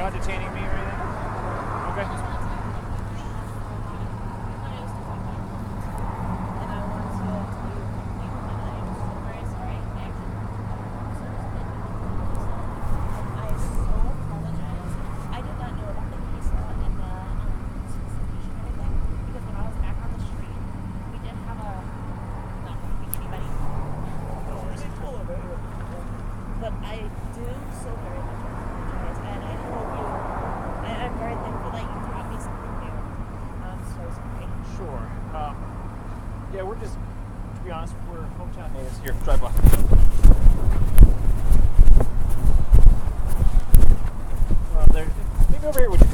not detaining me or anything? Okay. But I do so very much apologize, and I hope I'm very thankful that you taught me something new. I'm so sorry. Sure. Yeah, we're just, to be honest, we're hometown natives. Here, drive by. There. Maybe over here, would you?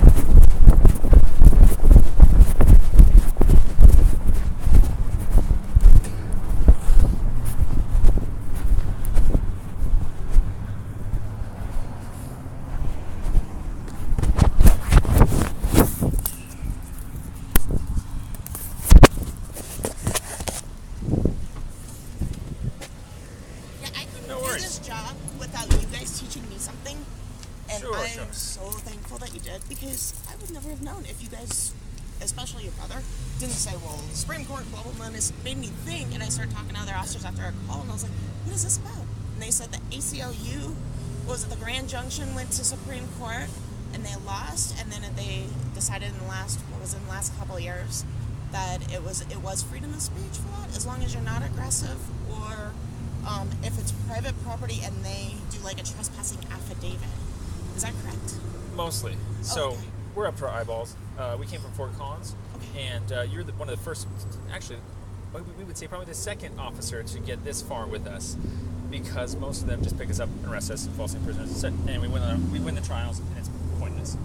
This job without you guys teaching me something, and I'm so thankful that you did, because I would never have known if you guys, especially your brother, didn't say, well, the Supreme Court, blah, blah, blah, and it made me think, and I started talking to other officers after our call, and I was like, what is this about? And they said the ACLU, was it the Grand Junction, went to Supreme Court, and they lost, and then they decided in the last couple of years that it was freedom of speech for that, as long as you're not aggressive, or if it's private property and they do like a trespassing affidavit. Is that correct? Mostly. So we're up to our eyeballs. We came from Fort Collins, and you're one of the first, actually, we would say probably the second officer to get this far with us, because most of them just pick us up and arrest us and falsely imprison us, and we win the trials, and it's pointless.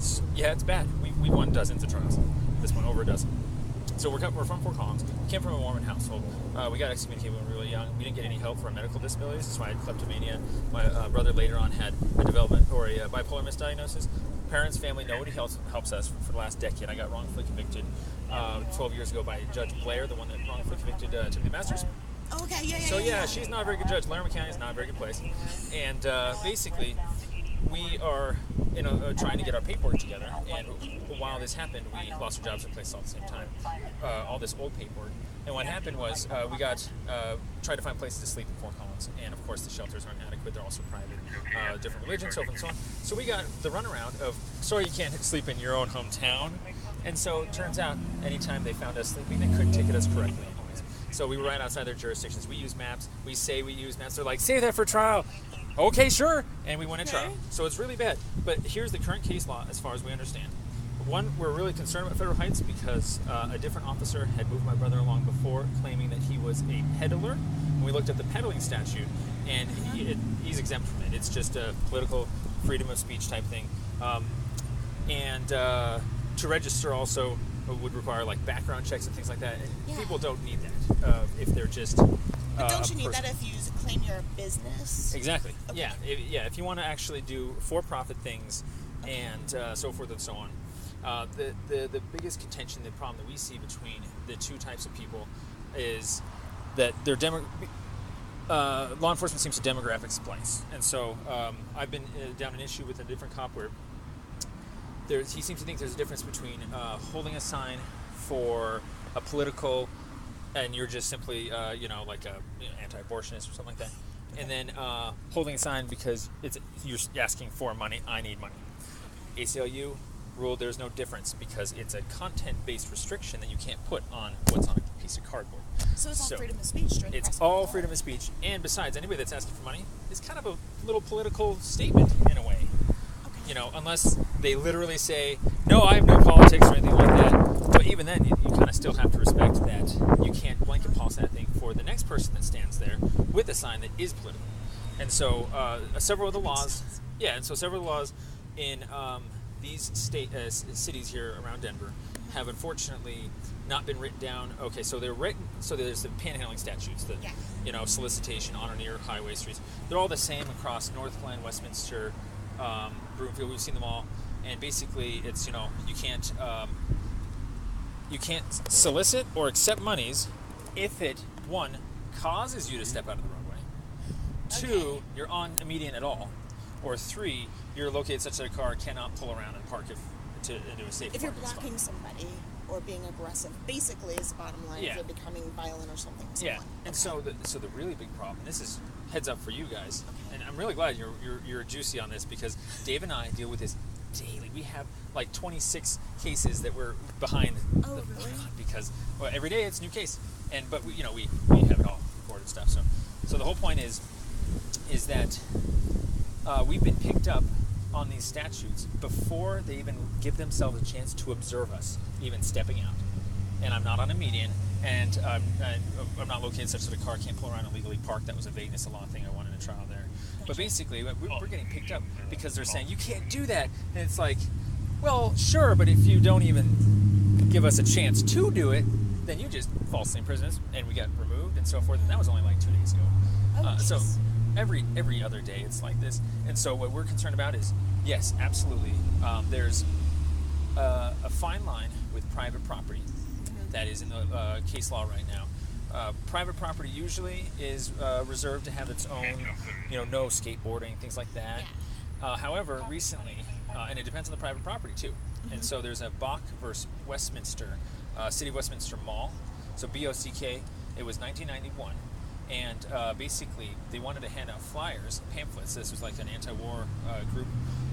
So, yeah, it's bad. We won dozens of trials. This one over a dozen. So we're from Fort Collins. We came from a Mormon household. We got excommunicated when we were really young. We didn't get any help for our medical disabilities. That's why I had kleptomania. My brother later on had a development or a bipolar misdiagnosis. Parents, family, nobody helps us for the last decade. I got wrongfully convicted 12 years ago by Judge Blair, the one that wrongfully convicted Timothy Masters. Okay, yeah. So yeah, she's not a very good judge. Laramie County is not a very good place. And basically, we are trying to get our paperwork together, and while this happened, we lost our jobs and places all at the same time. All this old paperwork. And what happened was we tried to find places to sleep in Fort Collins, and of course the shelters aren't adequate. They're also private, different religions, so forth and so on. So we got the runaround of, sorry, you can't sleep in your own hometown. And so it turns out, anytime they found us sleeping, they couldn't ticket us correctly anyways. So we were right outside their jurisdictions. We use maps. We say we use maps. They're like, save that for trial. Okay, sure. And we went in trial. So it's really bad. But here's the current case law as far as we understand. One, we're really concerned about Federal Heights because a different officer had moved my brother along before, claiming that he was a peddler. And we looked at the peddling statute, and he's exempt from it. It's just a political freedom of speech type thing. And to register also would require like background checks and things like that. And people don't need that if they're just. But don't you need that if you claim you're a business? Exactly. Okay. Yeah. If you want to actually do for-profit things and so forth and so on. The biggest contention, the problem that we see between the two types of people is that their law enforcement seems to demographic splice. And so I've been down an issue with a different cop where he seems to think there's a difference between holding a sign for a political, and you're just simply, like a anti-abortionist or something like that, and then holding a sign because you're asking for money. I need money. ACLU ruled there's no difference because it's a content-based restriction that you can't put on what's on a piece of cardboard. So it's all freedom of speech. It's all freedom of speech, and besides, anybody that's asking for money is kind of a little political statement in a way. Okay. Unless they literally say, no, I have no politics or anything like that. But even then, you kind of still have to respect that you can't blanket policy that thing for the next person that stands there with a sign that is political. And so several of the laws, in these cities here around Denver have unfortunately not been written down. Okay, so they're written. So there's the panhandling statutes, solicitation on or near highway streets. They're all the same across North Glen, Westminster, Broomfield. We've seen them all, and basically it's you can't solicit or accept monies if it, one, causes you to step out of the roadway. 2, you're on a median at all. or 3, you're located such that a car cannot pull around and park into a safe. If you're blocking somebody or being aggressive, basically, is the bottom line. Yeah. If you're becoming violent or something. Yeah, and so the really big problem. And this is heads up for you guys, and I'm really glad you're juicy on this, because Dave and I deal with this daily. We have like 26 cases that we're behind. Oh, really? Because every day it's a new case, but we have it all recorded stuff. So the whole point is that we've been picked up on these statutes before they even give themselves a chance to observe us, even stepping out. And I'm not on a median, and I'm not located such that a car can't pull around illegally parked. That was a vagueness of law thing I wanted to trial there. But basically, we're getting picked up because they're saying, you can't do that. And it's like, well, sure, but if you don't even give us a chance to do it, then you just falsely imprison us, and we got removed and so forth. And that was only like 2 days ago. So every other day it's like this. And so what we're concerned about is, yes, absolutely, there's a fine line with private property that is in the case law right now. Private property usually is reserved to have its own, no skateboarding, things like that. However, recently, and it depends on the private property too. And so there's a Bach versus Westminster, City of Westminster Mall. So BOCK, it was 1991. And basically, they wanted to hand out flyers, pamphlets. This was like an anti-war group.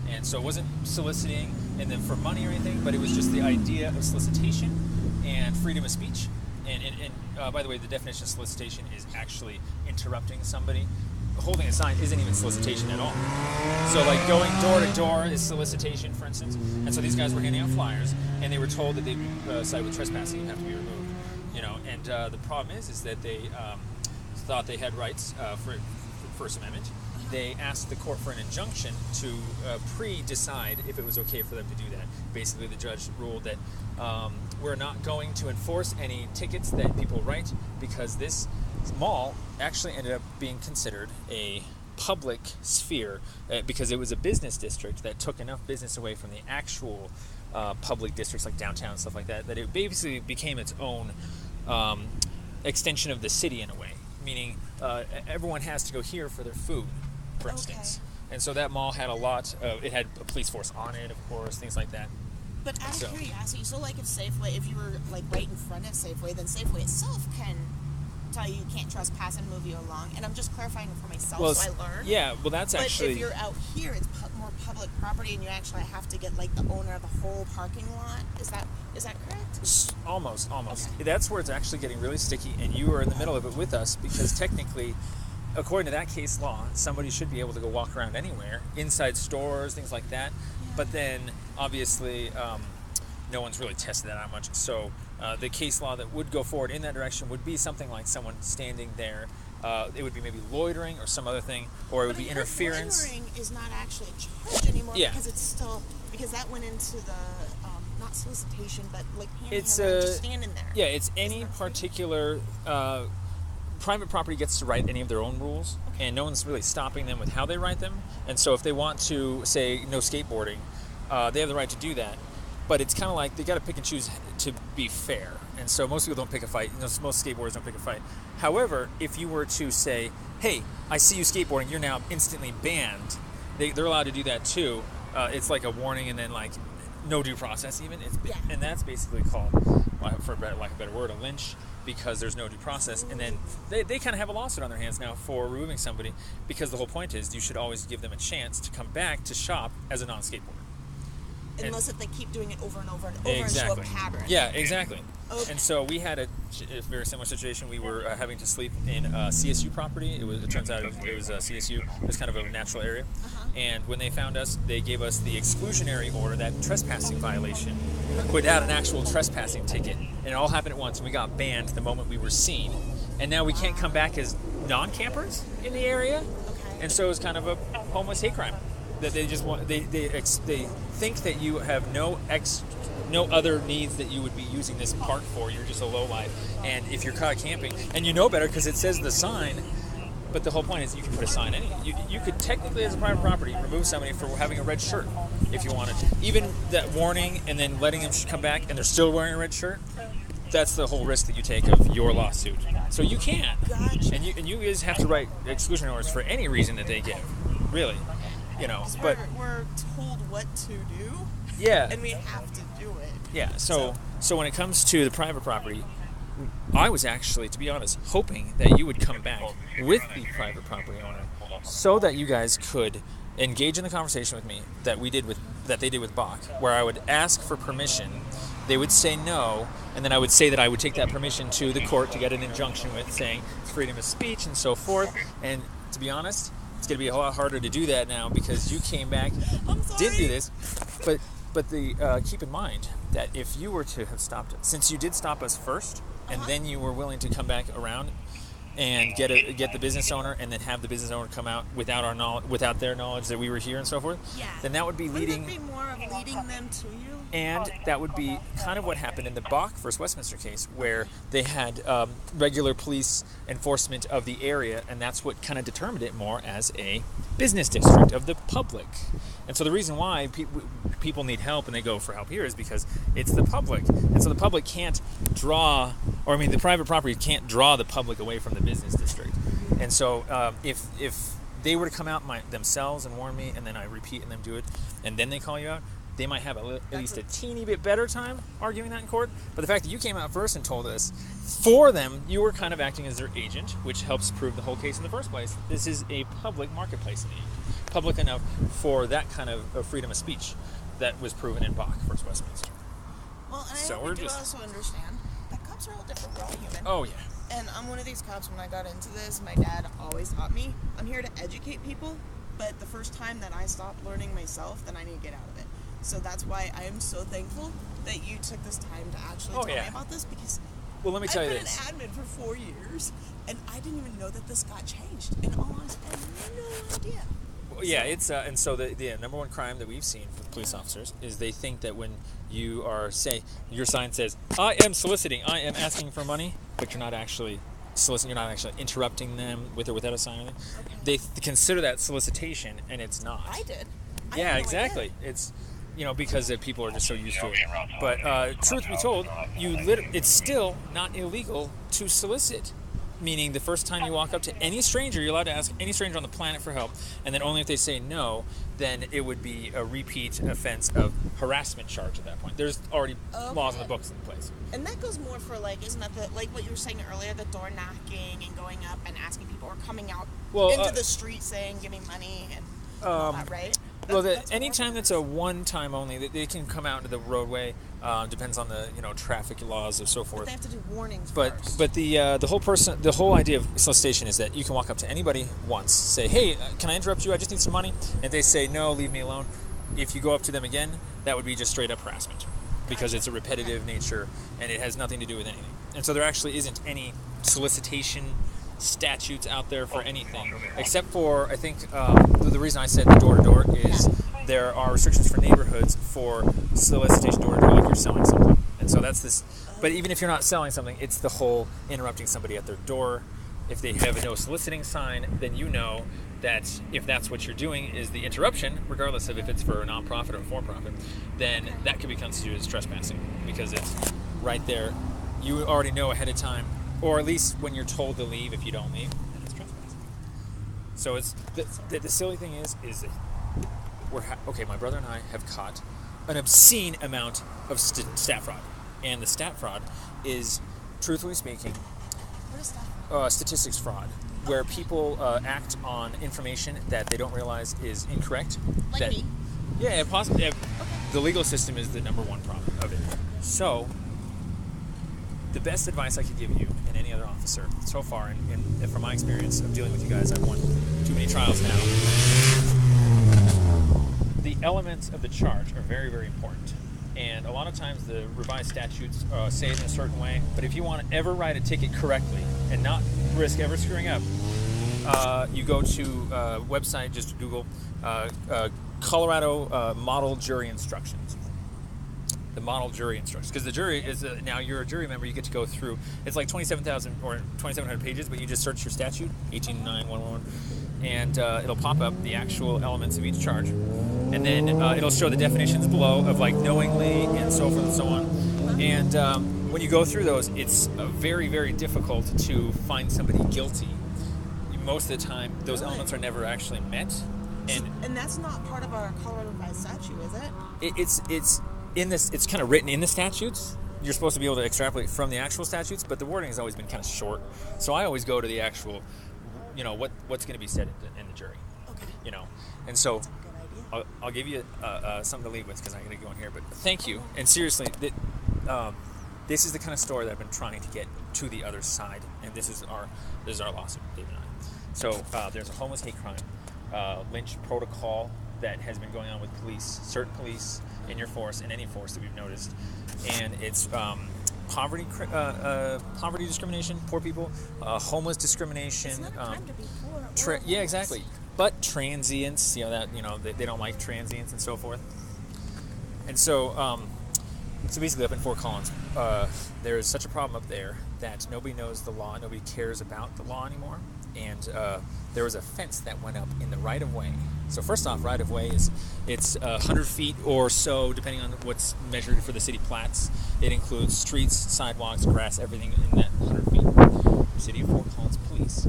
And so it wasn't soliciting and then for money or anything, but it was just the idea of solicitation and freedom of speech. And by the way, the definition of solicitation is actually interrupting somebody. Holding a sign isn't even solicitation at all. So like going door to door is solicitation, for instance. And so these guys were handing out flyers, and they were told that they'd be cited with trespassing and have to be removed. And the problem is that they thought they had rights for First Amendment. They asked the court for an injunction to pre-decide if it was okay for them to do that. Basically, the judge ruled that we're not going to enforce any tickets that people write, because this mall actually ended up being considered a public sphere because it was a business district that took enough business away from the actual public districts like downtown and stuff like that, that it basically became its own extension of the city in a way, meaning everyone has to go here for their food, for instance. And so that mall had it had a police force on it, of course, things like that. But out of curiosity, so like if you were like right in front of Safeway, then Safeway itself can tell you can't trespass and move you along. And I'm just clarifying it for myself, so I learn. Yeah, well, that's actually. But if you're out here, it's more public property, and you actually have to get like the owner of the whole parking lot. Is that correct? Almost. Okay. That's where it's actually getting really sticky, and you are in the middle of it with us, because technically, according to that case law, somebody should be able to go walk around anywhere, inside stores, things like that. Yeah. But then, obviously, no one's really tested that out much. So the case law that would go forward in that direction would be something like someone standing there. It would be maybe loitering or some other thing, or it would be interference. Loitering is not actually a charge anymore, because that went into the not solicitation, but like panhandling, just standing there. Yeah, it's any particular private property gets to write any of their own rules, and no one's really stopping them with how they write them. And so if they want to say no skateboarding, they have the right to do that. But it's kind of like they got to pick and choose to be fair. And so most people don't pick a fight. Most skateboarders don't pick a fight. However, if you were to say, hey, I see you skateboarding, you're now instantly banned, they're allowed to do that too. It's like a warning and then like no due process even. And that's basically called, for lack of a better word, a lynch, because there's no due process. And then they kind of have a lawsuit on their hands now for removing somebody, because the whole point is you should always give them a chance to come back to shop as a non-skateboarder. Unless if they keep doing it over and over and over and show a pattern. Yeah, exactly. Okay. And so we had a very similar situation. We were having to sleep in a CSU property. It turns out it was CSU. It was kind of a natural area. And when they found us, they gave us the exclusionary order, that trespassing violation, put out an actual trespassing ticket. And it all happened at once, and we got banned the moment we were seen. And now we can't come back as non-campers in the area. Okay. And so it was kind of a homeless hate crime. That they just want, they think that you have no other needs that you would be using this park for. You're just a lowlife, and if you're caught camping, and you know better because it says the sign. But the whole point is you can put a sign you could technically, as a private property, remove somebody for having a red shirt if you wanted. Even that warning and then letting them come back and they're still wearing a red shirt. That's the whole risk that you take of your lawsuit. So you can, Gotcha. and you guys have to write exclusionary orders for any reason that they give, really. but we're told what to do. Yeah. And we have to do it. Yeah. So when it comes to the private property, I was actually, to be honest, hoping that you would come back with the private property owner so that you guys could engage in the conversation with me that they did with Bach, where I would ask for permission, they would say no, and then I would say that I would take that permission to the court to get an injunction with saying it's freedom of speech and so forth. And to be honest, it's going to be a lot harder to do that now because you came back, didn't do this, but keep in mind that if you were to have stopped it, since you did stop us first, and then you were willing to come back around and get the business owner, and then have the business owner come out without their knowledge that we were here and so forth, then that would be leading. Wouldn't that be more of leading them to you? And that would be kind of what happened in the Bach versus Westminster case, where they had regular police enforcement of the area, and that's what kind of determined it more as a business district of the public. And so the reason why people need help and they go for help here is because it's the public. And so the public can't draw, the private property can't draw the public away from the business district. And so if they were to come out themselves and warn me, and then I repeat and them do it, and then they call you out, they might have at least a teeny bit better time arguing that in court. But the fact that you came out first and told us, for them, you were kind of acting as their agent, which helps prove the whole case in the first place. This is a public marketplace in the end. Public enough for that kind of freedom of speech that was proven in Bach versus Westminster. Well, and I hope you also understand that cops are all different. We're all human. Oh, yeah. And I'm one of these cops. When I got into this, my dad always taught me, I'm here to educate people, but the first time that I stopped learning myself, then I need to get out of it. So that's why I am so thankful that you took this time to actually tell me about this, because let me tell you this. I've been an admin for 4 years, and I didn't even know that this got changed. In all honesty, I had no idea. Well, yeah, it's and so the number one crime that we've seen with police officers is they think that when you are your sign says I am soliciting, I am asking for money, but you're not actually soliciting, you're not actually interrupting them with or without a sign or anything. Okay. They consider that solicitation, and it's not. I did. Yeah, exactly. It's because people are just so used to it. But truth be told, it's still not illegal to solicit. Meaning the first time you walk up to any stranger, you're allowed to ask any stranger on the planet for help, and then only if they say no, then it would be a repeat offense of harassment charge at that point. There's already laws in the books in place. And that goes more for isn't that like what you were saying earlier, the door knocking and going up and asking people, or coming out into the street saying, give me money, and all that, right? Anytime that's a one-time only, they can come out into the roadway. Depends on the traffic laws and so forth. But they have to do warnings first. But the whole idea of solicitation is that you can walk up to anybody once, say, hey, can I interrupt you? I just need some money. And they say, no, leave me alone. If you go up to them again, that would be just straight up harassment, because it's a repetitive nature and it has nothing to do with anything. And so there actually isn't any solicitation statutes out there for anything, except for, I think, the reason I said the door-to-door is there are restrictions for neighborhoods for solicitation door-to-door, like you're selling something. And so that's this. But even if you're not selling something, it's the whole interrupting somebody at their door. If they have a no soliciting sign, then you know that if that's what you're doing is the interruption, regardless of if it's for a nonprofit or for-profit, then that could be constituted as trespassing, because it's right there. You already know ahead of time, or at least when you're told to leave, if you don't leave, then it's trespassing. So it's the silly thing is that my brother and I have caught an obscene amount of stat fraud, and the stat fraud is, truthfully speaking, what is that? Statistics fraud, where people act on information that they don't realize is incorrect. Like me? Yeah, possibly. Yeah, the legal system is the number one problem of it. So, the best advice I could give you and any other officer so far, and from my experience of dealing with you guys, I've won too many trials now. The elements of the charge are very, very important. And a lot of times the revised statutes say it in a certain way, but if you want to ever write a ticket correctly and not risk ever screwing up, you go to a website, just Google Colorado Model Jury Instructions. The model jury instructions, because the jury is now you're a jury member. You get to go through. It's like 27,000 or 2,700 pages, but you just search your statute 18.9.111, and it'll pop up the actual elements of each charge, and then it'll show the definitions below of like knowingly and so forth and so on. And when you go through those, it's very, very difficult to find somebody guilty. Most of the time, those elements are never actually met. And that's not part of our Colorado Revised statute, is it? It's in this. It's kind of written in the statutes. You're supposed to be able to extrapolate from the actual statutes, but the wording has always been kind of short. So I always go to the actual, what's going to be said in the jury. Okay. And so That's a good idea. I'll give you something to lead with because I'm going to go in here. But thank you. And seriously, this is the kind of story that I've been trying to get to the other side, and this is our lawsuit, David and I. So there's a homeless hate crime lynch protocol that has been going on with police, certain police in your force, in any force that we've noticed, and it's poverty discrimination, poor people, homeless discrimination. It's not a crime to be poor. Or Yeah, exactly. But transients, they don't like transients and so forth. And so basically up in Fort Collins, there is such a problem up there that nobody knows the law, nobody cares about the law anymore, and there was a fence that went up in the right-of-way. So first off, right-of-way it's 100 feet or so, depending on what's measured for the city plats. It includes streets, sidewalks, grass, everything in that 100 feet. The City of Fort Collins Police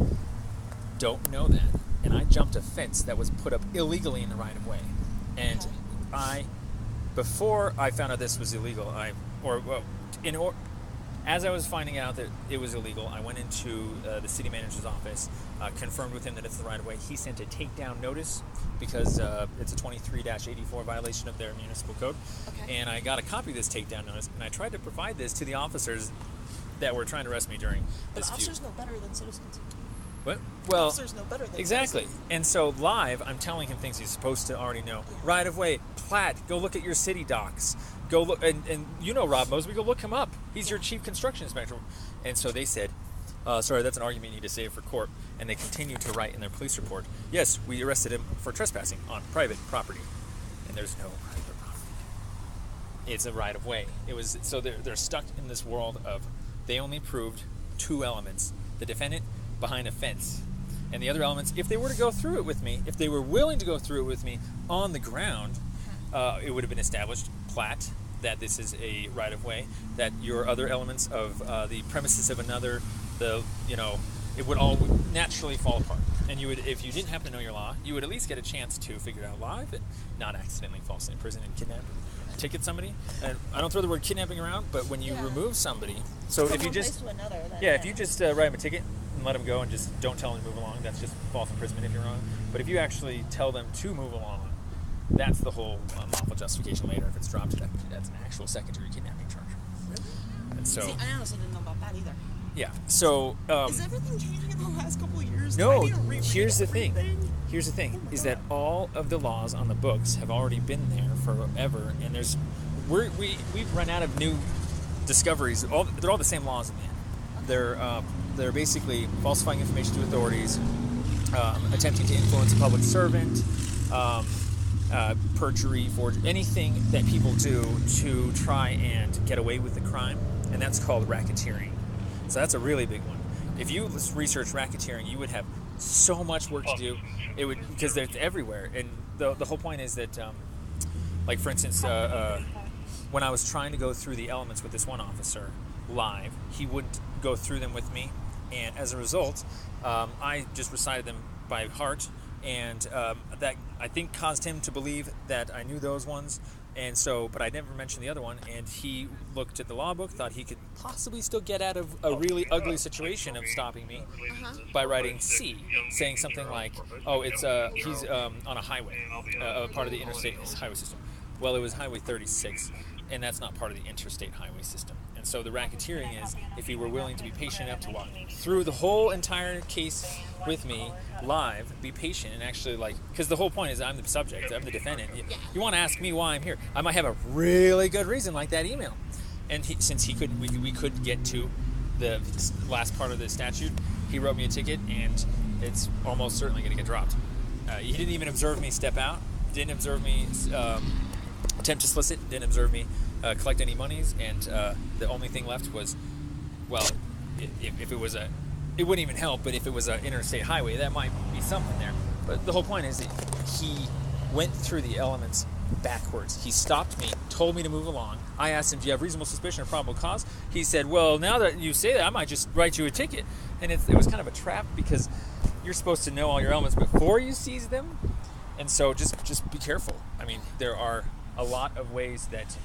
don't know that, and I jumped a fence that was put up illegally in the right-of-way, and before I found out this was illegal, as I was finding out that it was illegal, I went into the city manager's office, confirmed with him that it's the right of way. He sent a takedown notice because it's a 23-84 violation of their municipal code. Okay. And I got a copy of this takedown notice, and I tried to provide this to the officers that were trying to arrest me during this feud. Officers know better than citizens. What? Well, Officers know better than exactly. citizens. And so live, I'm telling him things he's supposed to already know. Right of way, plat, go look at your city docs. Go look, and Rob Mosby, go look him up. He's your chief construction inspector. And so they said, sorry, that's an argument you need to save for court. And they continued to write in their police report, yes, we arrested him for trespassing on private property. And there's no private property. It's a right of way. So they're stuck in this world of, they only proved two elements. The defendant behind a fence. And the other elements, if they were to go through it with me, if they were willing to go through it with me on the ground, it would have been established, plat, that this is a right-of-way, that your other elements of the premises of another, it would all naturally fall apart. And you would, if you didn't happen to know your law, you would at least get a chance to figure it out live and not accidentally falsely imprison and kidnap, ticket somebody. And I don't throw the word kidnapping around, but when you remove somebody, so From if you one just, place to another, then, if you just write them a ticket and let them go and just don't tell them to move along, that's just false imprisonment if you're wrong. But if you actually tell them to move along, that's the whole unlawful justification later. If it's dropped, that's an actual second-degree kidnapping charge. And so, See, I honestly didn't know about that either. yeah. So, Is everything changing in the last couple of years? Do no. I need to reread Here's the thing. everything? Here's the thing: is that all of the laws on the books have already been there forever, and we've run out of new discoveries. They're all the same laws in the end. They're basically falsifying information to authorities, attempting to influence a public servant. Perjury, forgery, anything that people do to try and get away with the crime, and that's called racketeering. So that's a really big one. If you research racketeering, you would have so much work to do. It would, because it's everywhere, and the whole point is that, like for instance, when I was trying to go through the elements with this one officer live, he wouldn't go through them with me, and as a result, I just recited them by heart. And that, I think, caused him to believe that I knew those ones, and so, but I never mentioned the other one, and he looked at the law book, thought he could possibly still get out of a really ugly situation of stopping me by writing C, saying something like, oh, it's he's on a highway, part of the interstate highway system. Well, it was Highway 36, and that's not part of the interstate highway system. And so the racketeering is, if he were willing to be patient enough to walk through the whole entire case with me live, be patient, and actually, because the whole point is I'm the subject, I'm the defendant. You want to ask me why I'm here. I might have a really good reason, like that email. And since we could get to the last part of the statute, he wrote me a ticket, and it's almost certainly going to get dropped. He didn't even observe me step out, didn't observe me attempt to solicit, didn't observe me collect any monies, and the only thing left was, well, if it was it wouldn't even help, but if it was an interstate highway, that might be something there. But the whole point is that he went through the elements backwards. He stopped me, told me to move along. I asked him, do you have reasonable suspicion or probable cause? He said, well, now that you say that, I might just write you a ticket. And it was kind of a trap, because you're supposed to know all your elements before you seize them. And so just be careful. I mean, there are a lot of ways that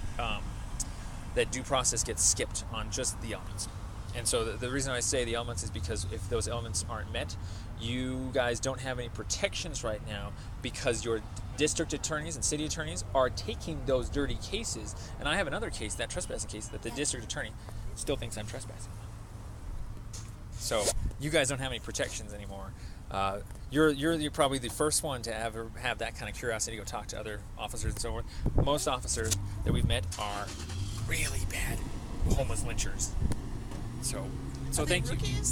that due process gets skipped on just the elements. And so the reason I say the elements is because if those elements aren't met, you guys don't have any protections right now because your district attorneys and city attorneys are taking those dirty cases. And I have another case, that trespassing case, that the district attorney still thinks I'm trespassing. So you guys don't have any protections anymore. You're probably the first one to ever have that kind of curiosity to go talk to other officers and so forth. Most officers that we've met are really bad homeless lynchers. So thank you.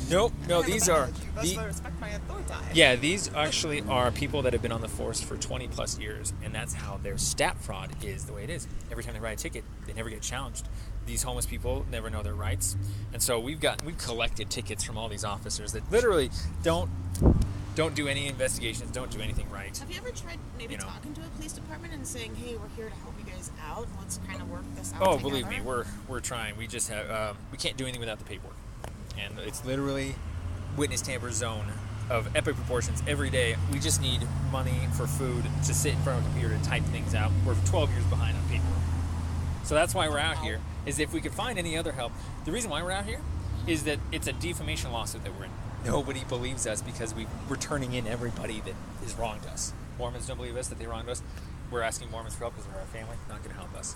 No, these are respect my authority. Yeah, these actually are people that have been on the force for 20 plus years, and that's how their stat fraud is the way it is. Every time they write a ticket, they never get challenged. These homeless people never know their rights, and so we've collected tickets from all these officers that literally don't do any investigations, don't do anything right. Have you ever tried talking to a police department and saying, "Hey, we're here to help you guys out. Let's kind of work this out together"? Believe me, we're trying. We just have we can't do anything without the paperwork, and it's literally witness tamper zone of epic proportions every day. We just need money for food to sit in front of a computer to type things out. We're 12 years behind on paperwork, so that's why we're out here. Is if we could find any other help. The reason why we're out here is that it's a defamation lawsuit that we're in. Nobody believes us because we're turning in everybody that has wronged us. Mormons don't believe us that they wronged us. We're asking Mormons for help because they're our family, not going to help us.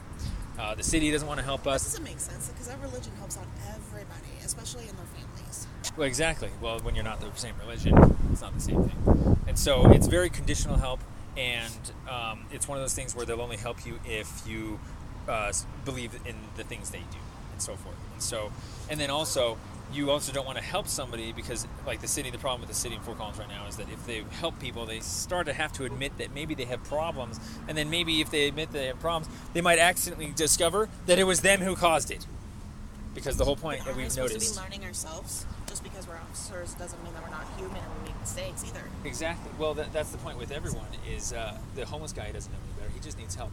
The city doesn't want to help us. That doesn't make sense because our religion helps out everybody, especially in their families. Well, exactly. Well, when you're not the same religion, it's not the same thing. And so it's very conditional help, and it's one of those things where they'll only help you if you believe in the things they do and so forth. And then also, you also don't want to help somebody because, like the problem with the city in Fort Collins right now is that if they help people, they start to have to admit that maybe they have problems, and then maybe if they admit they have problems, they might accidentally discover that it was them who caused it. Because the whole point that we've noticed. We're supposed to be learning ourselves. Just because we're officers doesn't mean that we're not human and we make mistakes either. Exactly. Well, that's the point with everyone is the homeless guy doesn't know any better. He just needs help.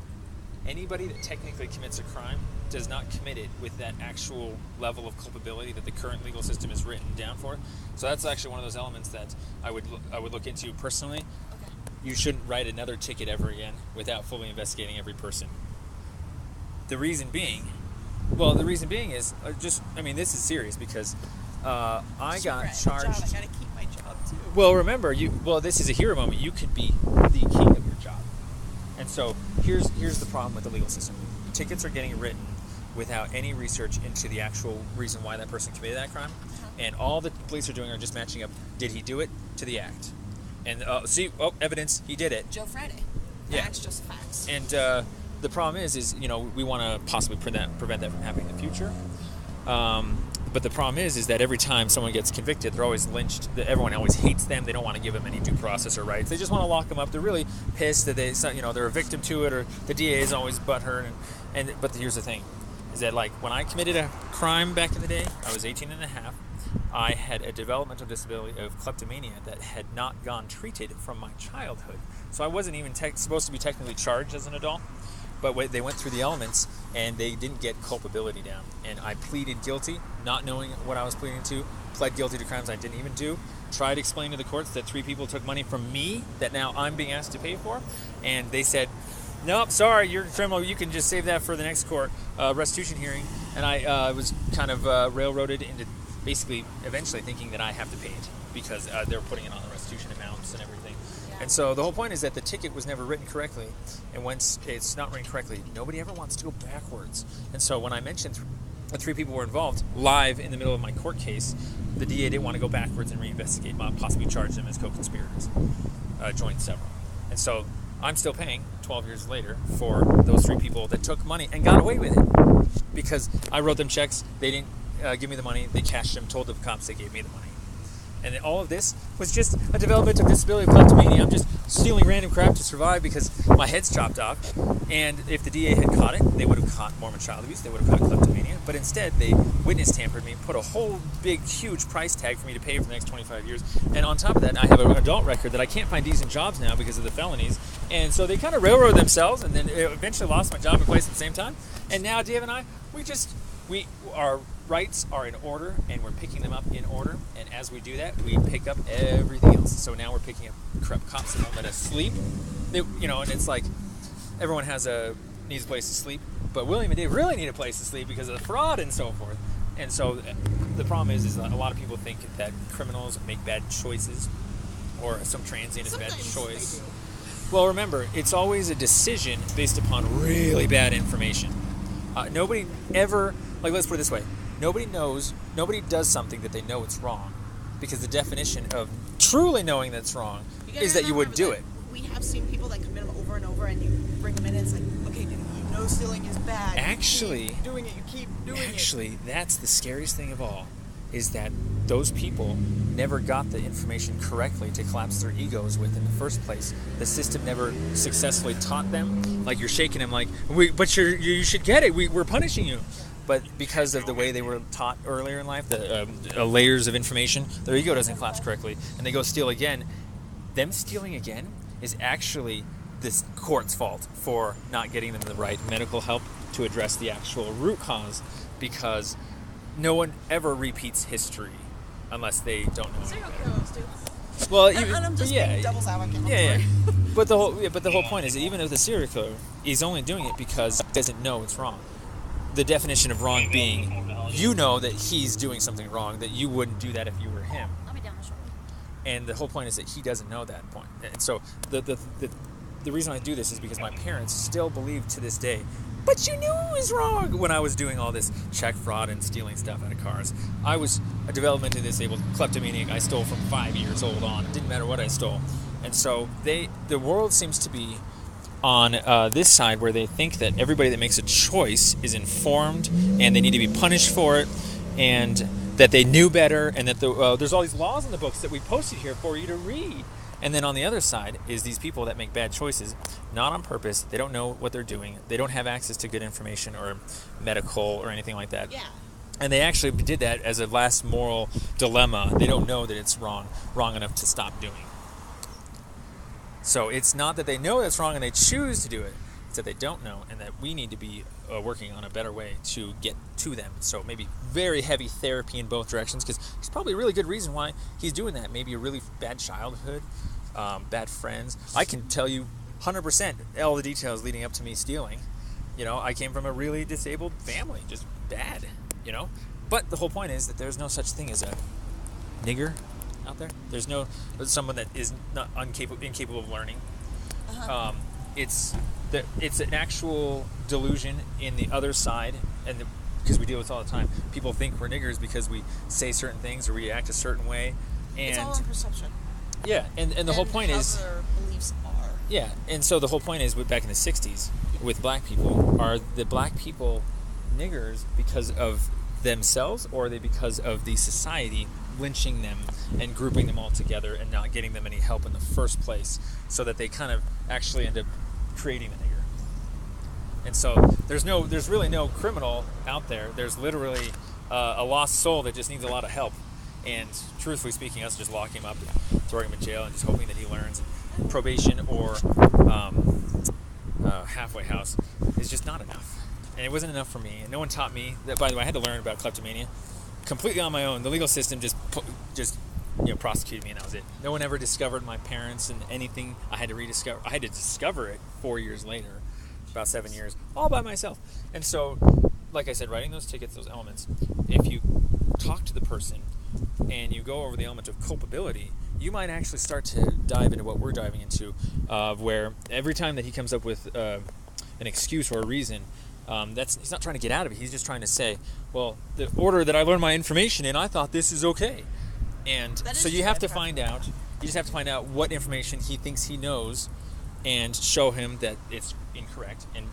Anybody that technically commits a crime does not commit it with that actual level of culpability that the current legal system is written down for. So that's actually one of those elements that I would look into personally. Okay. You shouldn't write another ticket ever again without fully investigating every person. The reason being is this is serious because I got charged. I gotta keep my job too. Well, remember, this is a hero moment. You could be the king of your job. And so here's the problem with the legal system. Tickets are getting written without any research into the actual reason why that person committed that crime. And all the police are doing are just matching up, did he do it, to the act. And evidence, he did it. Joe Friday. Yeah. That's just facts. And the problem is we want to possibly prevent that from happening in the future. But the problem is that every time someone gets convicted, they're always lynched. Everyone always hates them. They don't want to give them any due process or rights. They just want to lock them up. They're really pissed that they're a victim to it, or the DA is always butthurt. But here's the thing, is that like when I committed a crime back in the day, I was 18 and a half. I had a developmental disability of kleptomania that had not gone treated from my childhood. So I wasn't even supposed to be technically charged as an adult. But they went through the elements, and they didn't get culpability down. And I pleaded guilty, not knowing what I was pleading to, pled guilty to crimes I didn't even do, tried to explain to the courts that 3 people took money from me that now I'm being asked to pay for, and they said, nope, sorry, you're a criminal, you can just save that for the next court restitution hearing. And I was kind of railroaded into basically eventually thinking that I have to pay it because they're putting it on the restitution amounts and everything. And so the whole point is that the ticket was never written correctly, and once it's not written correctly, nobody ever wants to go backwards. And so when I mentioned the 3 people were involved live in the middle of my court case, the DA didn't want to go backwards and reinvestigate, possibly charge them as co-conspirators, joint several. And so I'm still paying 12 years later for those 3 people that took money and got away with it because I wrote them checks, they didn't give me the money, they cashed them, told the cops they gave me the money. And all of this was just a developmental disability of kleptomania. I'm just stealing random crap to survive because my head's chopped off. And if the DA had caught it, they would have caught Mormon child abuse, they would have caught kleptomania. But instead, they witness tampered me, put a whole big, huge price tag for me to pay for the next 25 years. And on top of that, I have an adult record that I can't find decent jobs now because of the felonies. And so they kind of railroaded themselves, and then eventually lost my job and place at the same time. And now Dave and I, our rights are in order, and we're picking them up in order. And as we do that, we pick up everything else. So now we're picking up corrupt cops that won't let us sleep. And it's like everyone needs a place to sleep, but William and Dave really need a place to sleep because of the fraud and so forth. And so the problem is that a lot of people think that criminals make bad choices, or some transient is a bad choice. Well, remember, it's always a decision based upon really bad information. Nobody ever, let's put it this way, nobody does something that they know it's wrong, because the definition of truly knowing that's wrong is that you wouldn't do it. We have seen people that commit them over and over, and you bring them in, and it's like, okay, dude, you know stealing is bad. Actually, you keep doing it. Actually, that's the scariest thing of all, is that those people never got the information correctly to collapse their egos with in the first place. The system never successfully taught them. Like, you're shaking them like, but you should get it. We're punishing you. But because of the way they were taught earlier in life, the layers of information, their ego doesn't collapse correctly, and they go steal again. Them stealing again is actually this court's fault for not getting them the right medical help to address the actual root cause, because no one ever repeats history unless they don't know. Serial killers do. Well, and I'm just being devil's advocate. Yeah. But the whole point is that even if the serial killer, he's only doing it because he doesn't know it's wrong. The definition of wrong being, you know that he's doing something wrong, that you wouldn't do that if you were him. I'll be down the short. And the whole point is that he doesn't know that point. And so the reason I do this is because my parents still believe to this day, but you knew it was wrong, when I was doing all this check fraud and stealing stuff out of cars. I was a developmentally disabled kleptomaniac. I stole from 5 years old on. It didn't matter what I stole. And so the world seems to be on this side, where they think that everybody that makes a choice is informed and they need to be punished for it, and that they knew better, and that there's all these laws in the books that we posted here for you to read. And then on the other side is these people that make bad choices, not on purpose. They don't know what they're doing. They don't have access to good information or medical or anything like that. Yeah. And they actually did that as a last moral dilemma. They don't know that it's wrong enough to stop doing. So it's not that they know it's wrong and they choose to do it. It's that they don't know, and that we need to be working on a better way to get to them. So maybe very heavy therapy in both directions, because there's probably a really good reason why he's doing that. Maybe a really bad childhood, bad friends. I can tell you 100% all the details leading up to me stealing. I came from a really disabled family, just bad, But the whole point is that there's no such thing as a nigger out there. There's someone that is not incapable of learning. It's an actual delusion in the other side, and because we deal with it all the time. People think we're niggers because we say certain things or we act a certain way, and it's all in perception. Yeah, and the whole point is their beliefs are. Yeah, and so the whole point is, back in the 60s with black people, are the black people niggers because of themselves, or are they because of the society lynching them and grouping them all together and not getting them any help in the first place, so that they kind of actually end up creating the nigger? And so there's really no criminal out there. There's literally a lost soul that just needs a lot of help. And truthfully speaking, us just locking him up and throwing him in jail and just hoping that he learns. Probation or halfway house is just not enough. And it wasn't enough for me. And no one taught me that. By the way, I had to learn about kleptomania completely on my own. The legal system just prosecuted me, and that was it. No one ever discovered my parents and anything. I had to rediscover. I had to discover it 4 years later, about 7 years, all by myself. And so, like I said, writing those tickets, those elements, if you talk to the person and you go over the element of culpability, you might actually start to dive into what we're diving into, where every time that he comes up with an excuse or a reason, he's not trying to get out of it. He's just trying to say, well, the order that I learned my information in, I thought this is okay. And so you have to find out. You just have to find out what information he thinks he knows, and show him that it's incorrect. And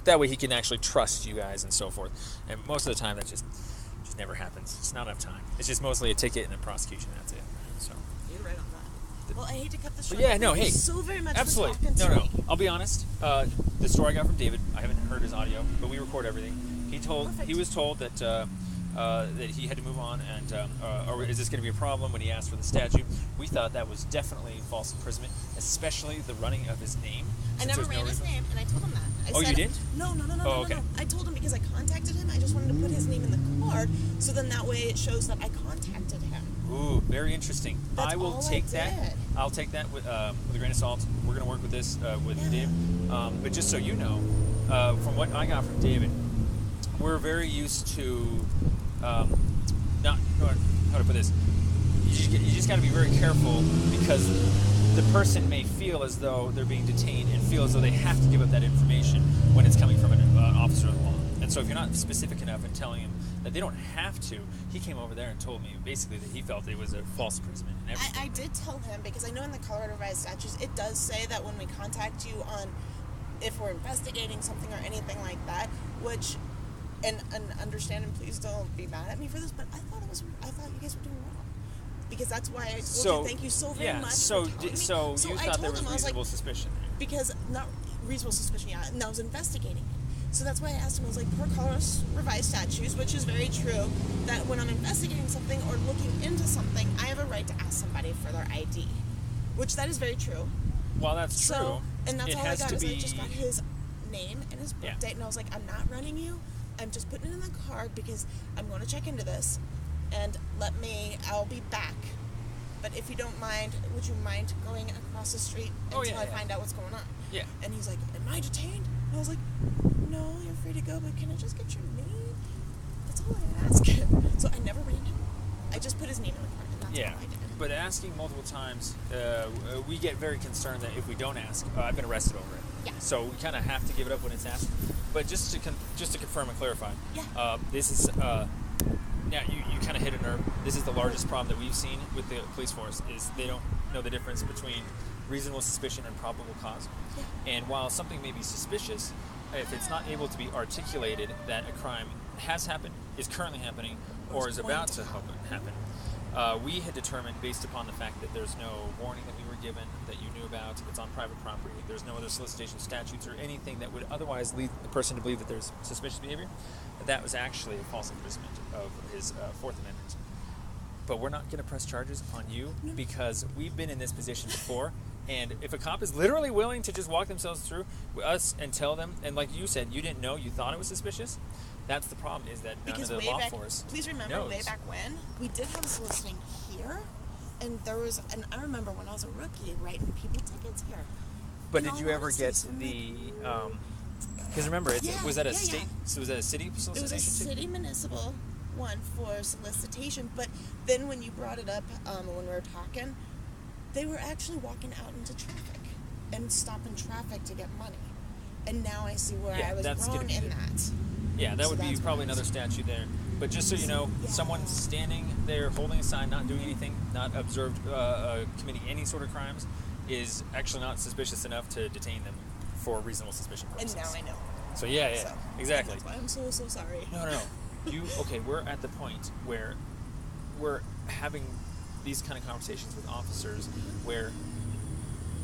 that way he can actually trust you guys and so forth. And most of the time that just never happens. It's not enough time. It's just mostly a ticket and a prosecution. That's it. So you're right on that. Well, I hate to cut this short. Yeah, no, Thank hey, you so very much absolutely. For talking to me. I'll be honest. The story I got from David, I haven't heard his audio, but we record everything. He was told that that he had to move on, and or is this going to be a problem when he asked for the statute? We thought that was definitely false imprisonment, especially the running of his name. I never ran his name, and I told him that. I said, you didn't? No, Okay. no. I told him because I contacted him. I just wanted to put his name in the card, so then that way it shows that I contacted him. Ooh, very interesting. That's I will all take I that. did. I'll take that with a grain of salt. We're going to work with this with Dave. But just so you know, from what I got from David, we're very used to not how to put this. You just got to be very careful because the person may feel as though they're being detained and feel as though they have to give up that information when it's coming from an officer of the law. And so if you're not specific enough in telling him that they don't have to, he came over there and told me basically that he felt it was a false imprisonment and everything. I did tell him because I know in the Colorado Revised Statutes it does say that when we contact you on if we're investigating something or anything like that, which and understand and please don't be mad at me for this, but I thought you guys were doing wrong. Because that's why I told you thank you so very much. So for telling me. so you thought there was reasonable suspicion. Because not reasonable suspicion, yeah, and I was investigating it. So that's why I asked him, I was like, per Colorado Revised Statutes, which is very true, that when I'm investigating something or looking into something, I have a right to ask somebody for their ID. Which that is very true. Well, that's true. And that's it all I has got to is be... I just got his name and his birth date, and I was like, I'm not running you. I'm just putting it in the card because I'm going to check into this, and I'll be back. But if you don't mind, would you mind going across the street until I find out what's going on? Yeah. And he's like, am I detained? And I was like, no, you're free to go, but can I just get your name? That's all I ask him. So I never ran him. I just put his name in the card, and that's all I did. But asking multiple times, we get very concerned that if we don't ask, I've been arrested over it. Yeah. So we kind of have to give it up when it's asked. But just to confirm and clarify, this is you kind of hit a nerve. This is the largest problem that we've seen with the police force is they don't know the difference between reasonable suspicion and probable cause. Yeah. And while something may be suspicious, if it's not able to be articulated that a crime has happened, is currently happening, or is about to happen, we had determined, based upon the fact that there's no warning that we were given, that you knew about, it's on private property, there's no other solicitation statutes or anything that would otherwise lead the person to believe that there's suspicious behavior, that was actually a false imprisonment of his Fourth Amendment. But we're not going to press charges on you because we've been in this position before, and if a cop is literally willing to just walk themselves through us and tell them, and like you said, you didn't know, you thought it was suspicious, that's the problem, is that none of the law force please remember knows. way back when, we did have soliciting here, and I remember when I was a rookie writing people tickets here. But did you ever get the, because remember, was that a state, so was that a city solicitation? It was a city municipal one for solicitation, but then when you brought it up, when we were talking, they were actually walking out into traffic and stopping traffic to get money. And now I see where I was wrong in that. Yeah, that would be probably another statute there. But just so you know, someone standing there holding a sign, not doing anything, not observed committing any sort of crimes, is actually not suspicious enough to detain them for reasonable suspicion purposes. And now I know. So exactly. That's why I'm so sorry. No. We're at the point where we're having these kind of conversations with officers where,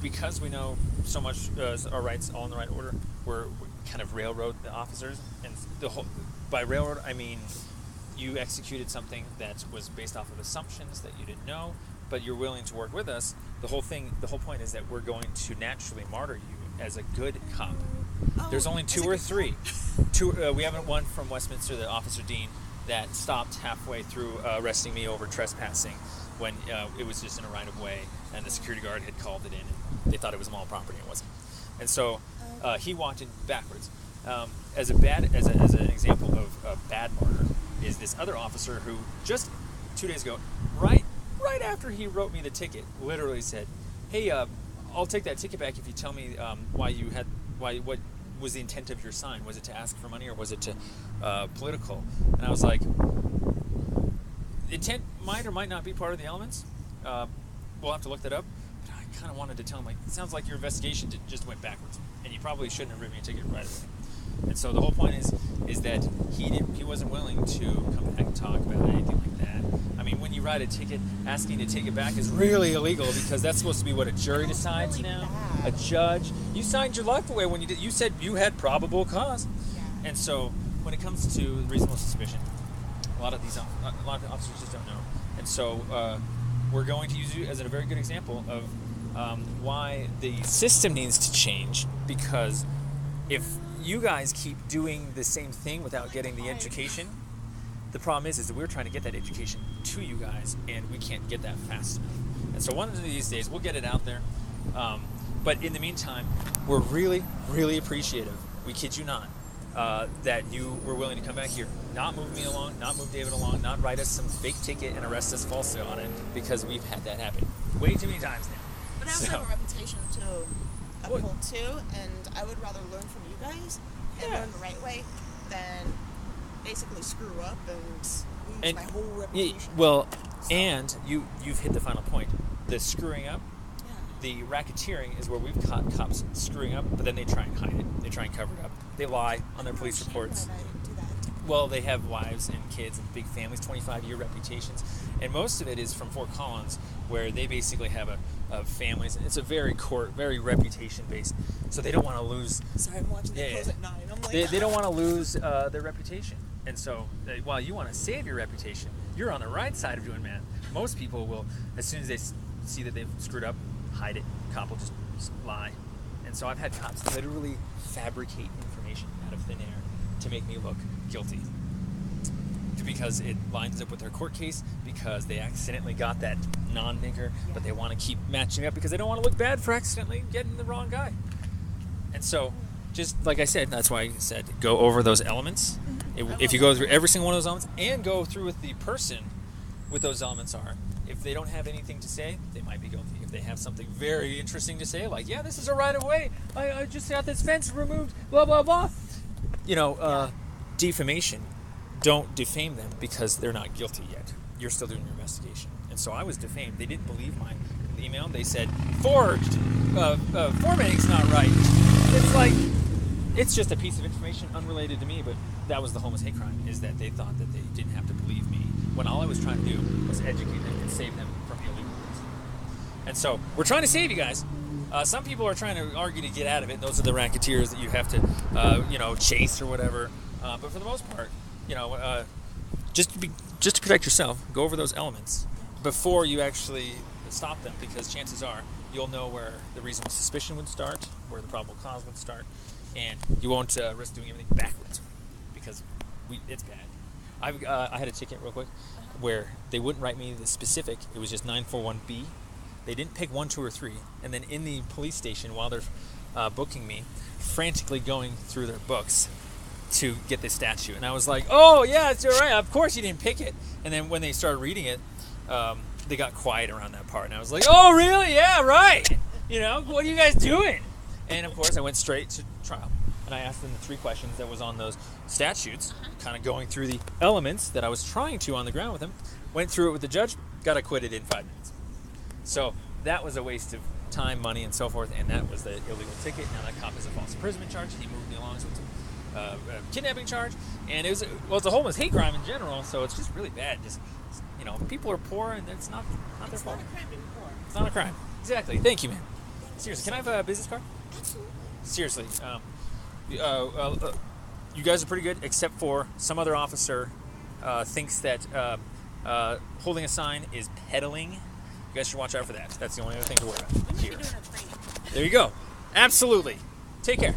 because we know so much our rights all in the right order, we kind of railroad the officers, and by railroad I mean you executed something that was based off of assumptions that you didn't know, but you're willing to work with us. The whole point is that we're going to naturally martyr you as a good cop. There's only two or three. We haven't one from Westminster, the Officer Dean, that stopped halfway through arresting me over trespassing when it was just in a right of way, and the security guard had called it in, and they thought it was mall property, and it wasn't. And so he walked in backwards. As an example of a bad martyr is this other officer who just 2 days ago, right after he wrote me the ticket, literally said, "Hey, I'll take that ticket back if you tell me what was the intent of your sign? Was it to ask for money or was it to political?" And I was like, intent might or might not be part of the elements. We'll have to look that up. But I kind of wanted to tell him, like, it sounds like your investigation just went backwards, and you probably shouldn't have written me a ticket right away. And so the whole point is that he wasn't willing to come back and talk about anything like that. I mean, when you write a ticket, asking to take it back is really illegal because that's supposed to be what a jury decides really now. Bad. A judge. You signed your life away when you did. You said you had probable cause. Yeah. And so when it comes to reasonable suspicion, A lot of officers just don't know. And so we're going to use you as a very good example of why the system needs to change, because if you guys keep doing the same thing without getting the education, the problem is that we're trying to get that education to you guys, and we can't get that fast enough. And so one of these days, we'll get it out there. But in the meantime, we're really, really appreciative, we kid you not, that you were willing to come back here, not move me along, not move David along, not write us some fake ticket and arrest us falsely on it, because we've had that happen way too many times now. But I also have a reputation to uphold too, and I would rather learn from you guys and learn the right way than basically screw up and lose my whole reputation. And you've hit the final point. The screwing up, the racketeering is where we've caught cops screwing up, but then they try and hide it. They try and cover it up. They lie on their police reports. Well, they have wives and kids and big families, 25-year reputations, and most of it is from Fort Collins, where they basically have a families. It's a very reputation-based, so they don't want to lose. Sorry, I'm watching the close at 9. I'm like, they don't want to lose their reputation, and so while you want to save your reputation, you're on the right side of doing that. Most people will, as soon as they see that they've screwed up, hide it. Cop will just lie, and so I've had cops literally fabricate information out of thin air to make me look guilty, because it lines up with their court case, because they accidentally got that non-nigger, but they want to keep matching up because they don't want to look bad for accidentally getting the wrong guy. And so, just like I said, that's why I said go over those elements. If you go through every single one of those elements and go through with the person what those elements are, if they don't have anything to say, they might be guilty. If they have something very interesting to say, like, yeah, this is a right of way, I just got this fence removed, blah, blah, blah. Defamation, don't defame them because they're not guilty yet. You're still doing your investigation. And so I was defamed. They didn't believe my email. They said, forged, formatting's not right. It's like, it's just a piece of information unrelated to me, but that was the homeless hate crime, is that they thought that they didn't have to believe me, when all I was trying to do was educate them and save them from illegal things. And so, we're trying to save you guys. Some people are trying to argue to get out of it. Those are the racketeers that you have to, chase or whatever. But for the most part, just to protect yourself, go over those elements before you actually stop them, because chances are you'll know where the reasonable suspicion would start, where the probable cause would start, and you won't risk doing everything backwards, because it's bad. I had a ticket real quick where they wouldn't write me the specific. It was just 941B. They didn't pick 1, 2, or 3. And then in the police station, while they're booking me, frantically going through their books to get this statute. And I was like, oh, yeah, it's all right. Of course you didn't pick it. And then when they started reading it, they got quiet around that part. And I was like, oh, really? Yeah, right. What are you guys doing? And, of course, I went straight to trial. And I asked them the 3 questions that was on those statutes, kind of going through the elements that I was trying to on the ground with them. Went through it with the judge, got acquitted in 5 minutes. So that was a waste of time, money, and so forth, and that was the illegal ticket. Now that cop is a false imprisonment charge. He moved me along, so it's a kidnapping charge. And it's a homeless hate crime in general, so it's just really bad. Just, people are poor, and it's not their fault. It's not a crime being poor. It's not a crime. Exactly. Thank you, man. Seriously, can I have a business card? Absolutely. Seriously. You guys are pretty good, except for some other officer thinks that holding a sign is peddling. You guys should watch out for that. That's the only other thing to worry about here. There you go. Absolutely. Take care.